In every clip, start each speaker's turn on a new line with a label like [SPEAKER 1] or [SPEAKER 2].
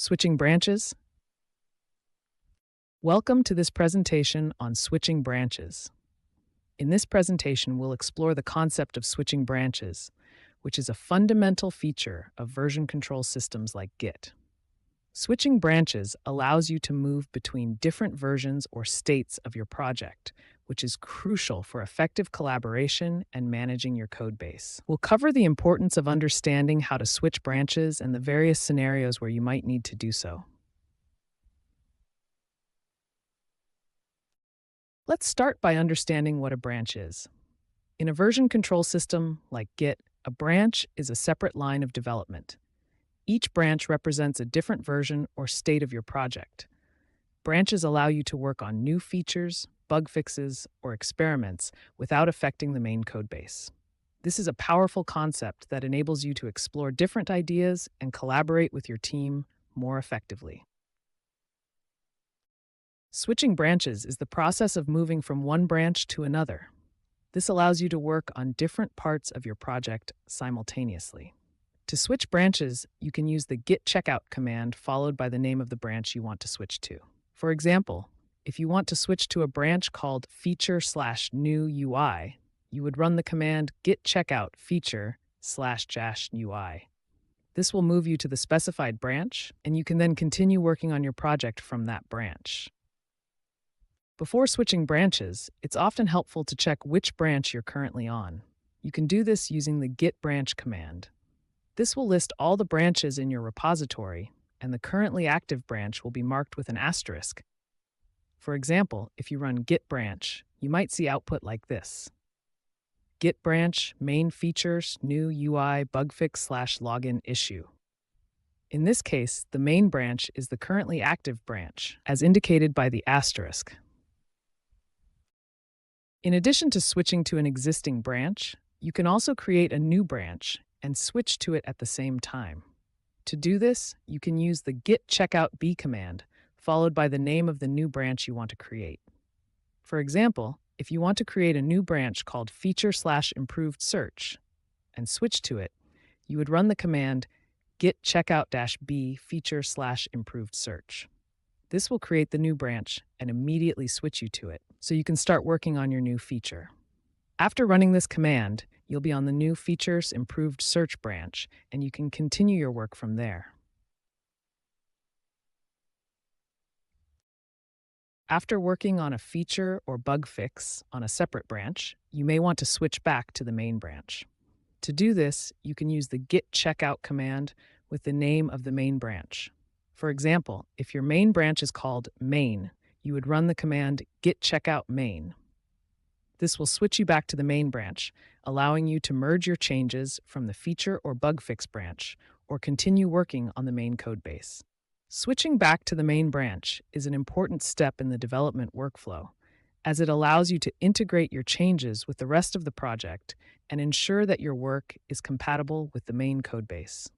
[SPEAKER 1] Switching branches? Welcome to this presentation on switching branches. In this presentation, we'll explore the concept of switching branches, which is a fundamental feature of version control systems like Git. Switching branches allows you to move between different versions or states of your project, which is crucial for effective collaboration and managing your code base. We'll cover the importance of understanding how to switch branches and the various scenarios where you might need to do so. Let's start by understanding what a branch is. In a version control system like Git, a branch is a separate line of development. Each branch represents a different version or state of your project. Branches allow you to work on new features, bug fixes, or experiments without affecting the main code base. This is a powerful concept that enables you to explore different ideas and collaborate with your team more effectively. Switching branches is the process of moving from one branch to another. This allows you to work on different parts of your project simultaneously. To switch branches, you can use the git checkout command followed by the name of the branch you want to switch to. For example, if you want to switch to a branch called feature/new UI, you would run the command git checkout feature/-UI. This will move you to the specified branch, and you can then continue working on your project from that branch. Before switching branches, it's often helpful to check which branch you're currently on. You can do this using the git branch command. This will list all the branches in your repository, and the currently active branch will be marked with an asterisk. For example, if you run git branch, you might see output like this: git branch main features new UI bugfix/login issue. In this case, the main branch is the currently active branch, as indicated by the asterisk. In addition to switching to an existing branch, you can also create a new branch and switch to it at the same time. To do this, you can use the git checkout b command, followed by the name of the new branch you want to create. For example, if you want to create a new branch called feature/improved search and switch to it, you would run the command git checkout-b feature/improved search. This will create the new branch and immediately switch you to it, so you can start working on your new feature. After running this command, you'll be on the new Features Improved Search branch, and you can continue your work from there. After working on a feature or bug fix on a separate branch, you may want to switch back to the main branch. To do this, you can use the git checkout command with the name of the main branch. For example, if your main branch is called main, you would run the command git checkout main. This will switch you back to the main branch, allowing you to merge your changes from the feature or bug fix branch or continue working on the main code base. Switching back to the main branch is an important step in the development workflow, as it allows you to integrate your changes with the rest of the project and ensure that your work is compatible with the main code base.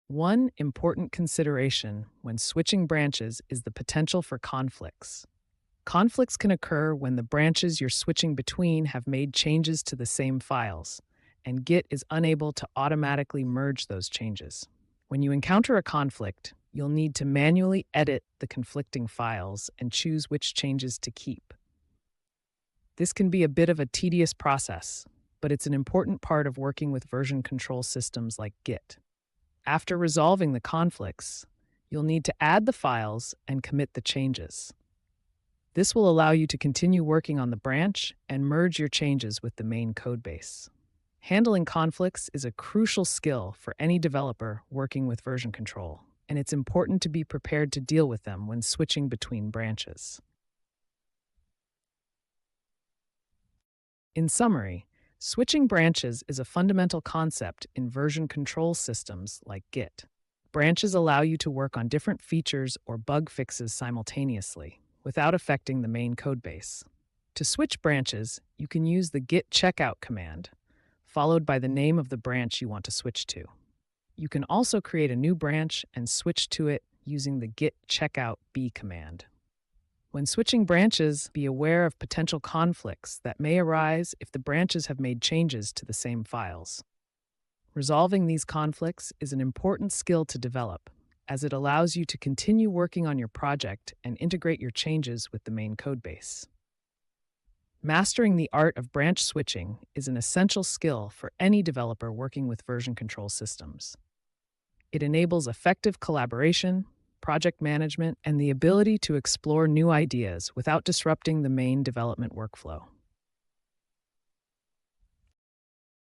[SPEAKER 1] One important consideration when switching branches is the potential for conflicts. Conflicts can occur when the branches you're switching between have made changes to the same files, and Git is unable to automatically merge those changes. When you encounter a conflict, you'll need to manually edit the conflicting files and choose which changes to keep. This can be a bit of a tedious process, but it's an important part of working with version control systems like Git. After resolving the conflicts, you'll need to add the files and commit the changes. This will allow you to continue working on the branch and merge your changes with the main code base. Handling conflicts is a crucial skill for any developer working with version control, and it's important to be prepared to deal with them when switching between branches. In summary, switching branches is a fundamental concept in version control systems like Git. Branches allow you to work on different features or bug fixes simultaneously, without affecting the main code base. To switch branches, you can use the git checkout command, followed by the name of the branch you want to switch to. You can also create a new branch and switch to it using the git checkout b command. When switching branches, be aware of potential conflicts that may arise if the branches have made changes to the same files. Resolving these conflicts is an important skill to develop, as it allows you to continue working on your project and integrate your changes with the main codebase. Mastering the art of branch switching is an essential skill for any developer working with version control systems. It enables effective collaboration, project management, and the ability to explore new ideas without disrupting the main development workflow.